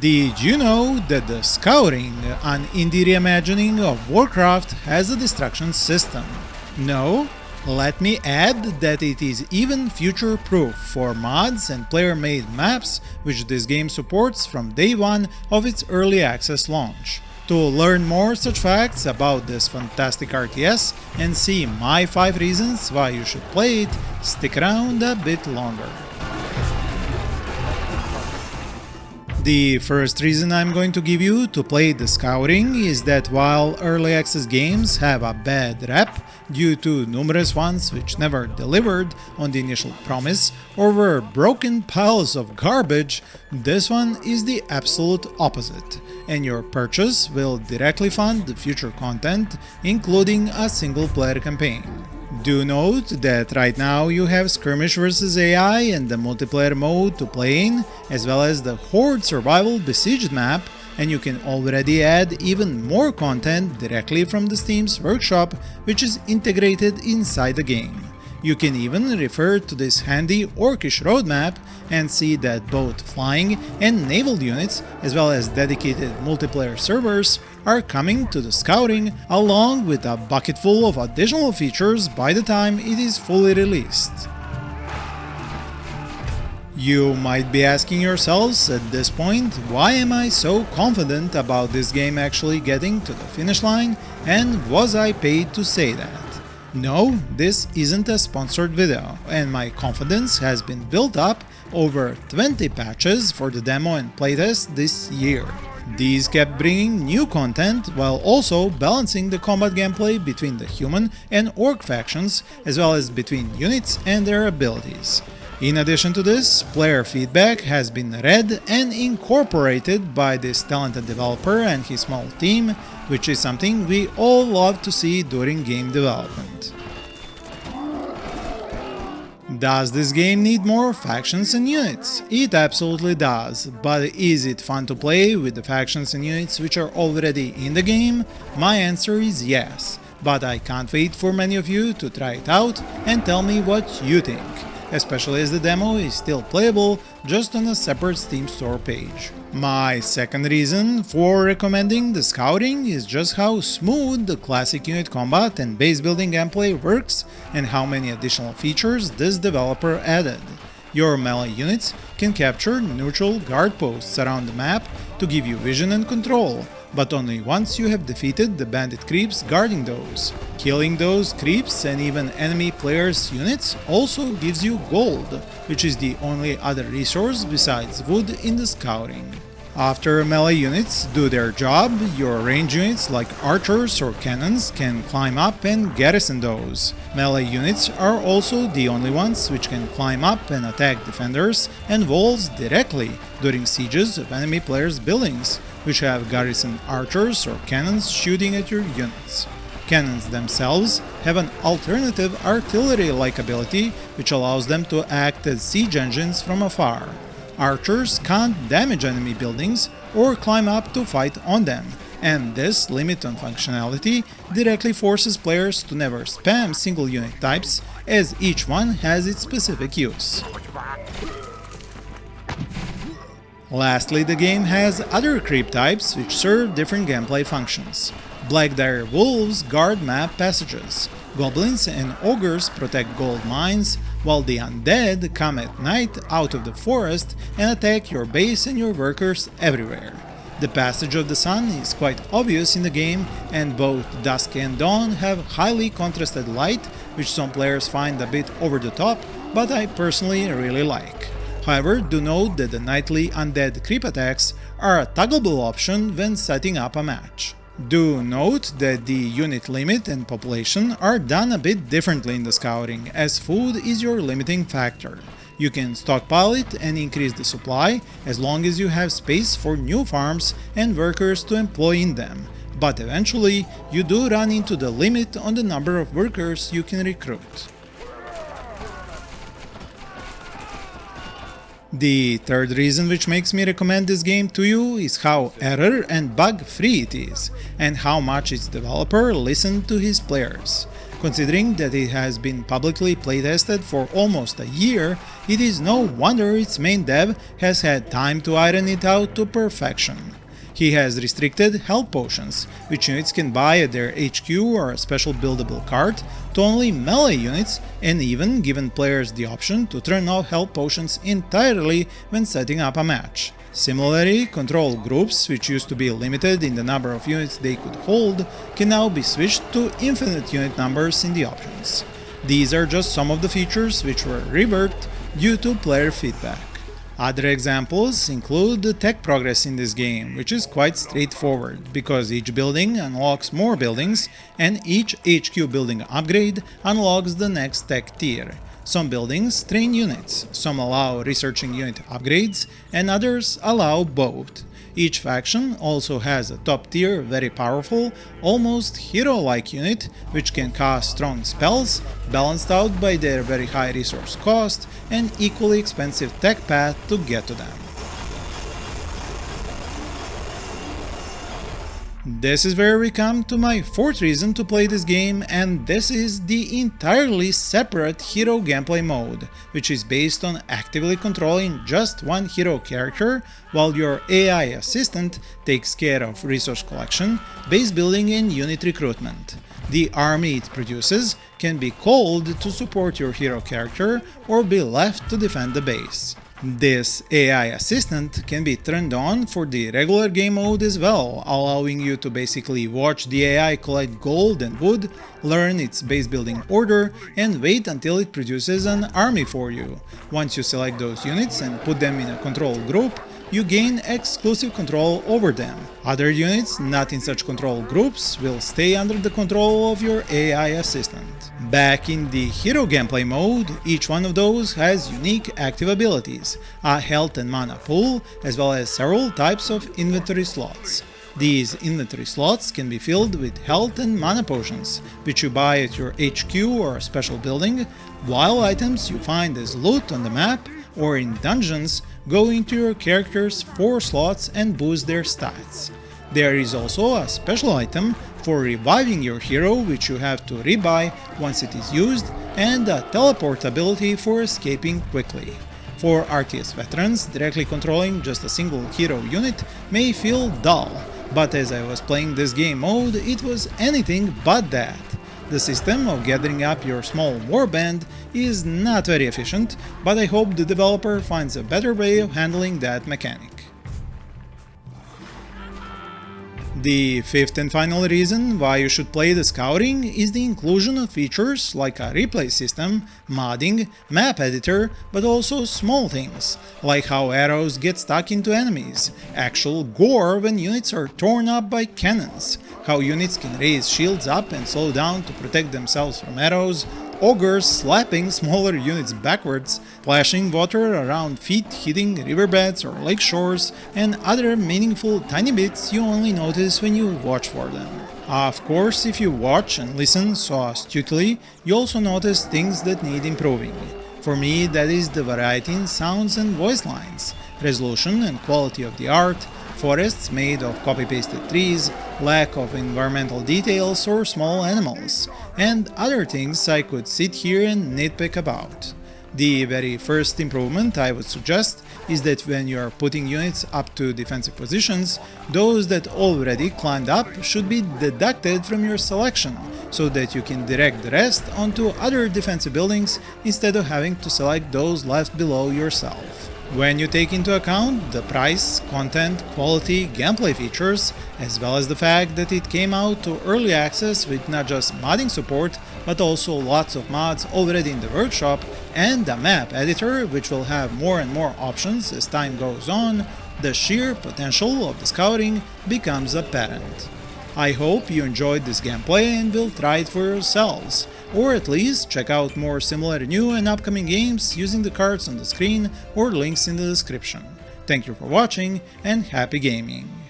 Did you know that the Scouring, an indie reimagining of Warcraft, has a destruction system? No? Let me add that it is even future-proof for mods and player-made maps, which this game supports from day one of its early access launch. To learn more such facts about this fantastic RTS and see my 5 reasons why you should play it, stick around a bit longer. The first reason I'm going to give you to play the Scouring is that while early access games have a bad rep due to numerous ones which never delivered on the initial promise or were broken piles of garbage, this one is the absolute opposite, and your purchase will directly fund the future content, including a single-player campaign. Do note that right now you have Skirmish vs AI and the multiplayer mode to play in, as well as the Horde Survival Besieged map, and you can already add even more content directly from the Steam's workshop, which is integrated inside the game. You can even refer to this handy Orcish roadmap and see that both flying and naval units, as well as dedicated multiplayer servers, are coming to the Scouring along with a bucketful of additional features by the time it is fully released. You might be asking yourselves at this point, why am I so confident about this game actually getting to the finish line, and was I paid to say that? No, this isn't a sponsored video, and my confidence has been built up over 20 patches for the demo and playtest this year. These kept bringing new content while also balancing the combat gameplay between the human and orc factions, as well as between units and their abilities. In addition to this, player feedback has been read and incorporated by this talented developer and his small team, which is something we all love to see during game development. Does this game need more factions and units? It absolutely does, but is it fun to play with the factions and units which are already in the game? My answer is yes, but I can't wait for many of you to try it out and tell me what you think, especially as the demo is still playable just on a separate Steam store page. My second reason for recommending the Scouring is just how smooth the classic unit combat and base building gameplay works and how many additional features this developer added. Your melee units can capture neutral guard posts around the map to give you vision and control, but only once you have defeated the bandit creeps guarding those. Killing those creeps and even enemy players' units also gives you gold, which is the only other resource besides wood in the Scouring. After melee units do their job, your range units like archers or cannons can climb up and garrison those. Melee units are also the only ones which can climb up and attack defenders and walls directly during sieges of enemy players' buildings, which have garrison archers or cannons shooting at your units. Cannons themselves have an alternative artillery-like ability which allows them to act as siege engines from afar. Archers can't damage enemy buildings or climb up to fight on them, and this limit on functionality directly forces players to never spam single unit types, as each one has its specific use. Lastly, the game has other creep types which serve different gameplay functions. Black Dire Wolves guard map passages, goblins and ogres protect gold mines, while the undead come at night out of the forest and attack your base and your workers everywhere. The passage of the sun is quite obvious in the game, and both dusk and dawn have highly contrasted light, which some players find a bit over the top, but I personally really like. However, do note that the nightly undead creep attacks are a toggleable option when setting up a match. Do note that the unit limit and population are done a bit differently in the Scouring, as food is your limiting factor. You can stockpile it and increase the supply as long as you have space for new farms and workers to employ in them, but eventually you do run into the limit on the number of workers you can recruit. The third reason which makes me recommend this game to you is how error and bug free it is, and how much its developer listened to his players. Considering that it has been publicly playtested for almost a year, it is no wonder its main dev has had time to iron it out to perfection. He has restricted health potions, which units can buy at their HQ or a special buildable cart, to only melee units, and even given players the option to turn off health potions entirely when setting up a match. Similarly, control groups, which used to be limited in the number of units they could hold, can now be switched to infinite unit numbers in the options. These are just some of the features which were reworked due to player feedback. Other examples include the tech progress in this game, which is quite straightforward, because each building unlocks more buildings, and each HQ building upgrade unlocks the next tech tier. Some buildings train units, some allow researching unit upgrades, and others allow both. Each faction also has a top tier, very powerful, almost hero-like unit which can cast strong spells, balanced out by their very high resource cost and equally expensive tech path to get to them. This is where we come to my fourth reason to play this game, and this is the entirely separate hero gameplay mode, which is based on actively controlling just one hero character, while your AI assistant takes care of resource collection, base building and unit recruitment. The army it produces can be called to support your hero character or be left to defend the base. This AI assistant can be turned on for the regular game mode as well, allowing you to basically watch the AI collect gold and wood, learn its base building order, and wait until it produces an army for you. Once you select those units and put them in a control group, you gain exclusive control over them. Other units not in such control groups will stay under the control of your AI assistant. Back in the hero gameplay mode, each one of those has unique active abilities, a health and mana pool, as well as several types of inventory slots. These inventory slots can be filled with health and mana potions, which you buy at your HQ or special building, while items you find as loot on the map or in dungeons go into your character's 4 slots and boost their stats. There is also a special item for reviving your hero, which you have to rebuy once it is used, and a teleport ability for escaping quickly. For RTS veterans, directly controlling just a single hero unit may feel dull, but as I was playing this game mode, it was anything but that. The system of gathering up your small warband is not very efficient, but I hope the developer finds a better way of handling that mechanic. The fifth and final reason why you should play the Scouring is the inclusion of features like a replay system, modding, map editor, but also small things, like how arrows get stuck into enemies, actual gore when units are torn up by cannons, how units can raise shields up and slow down to protect themselves from arrows, ogres slapping smaller units backwards, splashing water around feet hitting riverbeds or lake shores, and other meaningful tiny bits you only notice when you watch for them. Of course, if you watch and listen so astutely, you also notice things that need improving. For me, that is the variety in sounds and voice lines, resolution and quality of the art, forests made of copy-pasted trees, lack of environmental details or small animals, and other things I could sit here and nitpick about. The very first improvement I would suggest is that when you are putting units up to defensive positions, those that already climbed up should be deducted from your selection, so that you can direct the rest onto other defensive buildings instead of having to select those left below yourself. When you take into account the price, content, quality, gameplay features, as well as the fact that it came out to early access with not just modding support, but also lots of mods already in the workshop, and a map editor which will have more and more options as time goes on, the sheer potential of the Scouring becomes apparent. I hope you enjoyed this gameplay and will try it for yourselves, or at least check out more similar new and upcoming games using the cards on the screen or links in the description. Thank you for watching and happy gaming!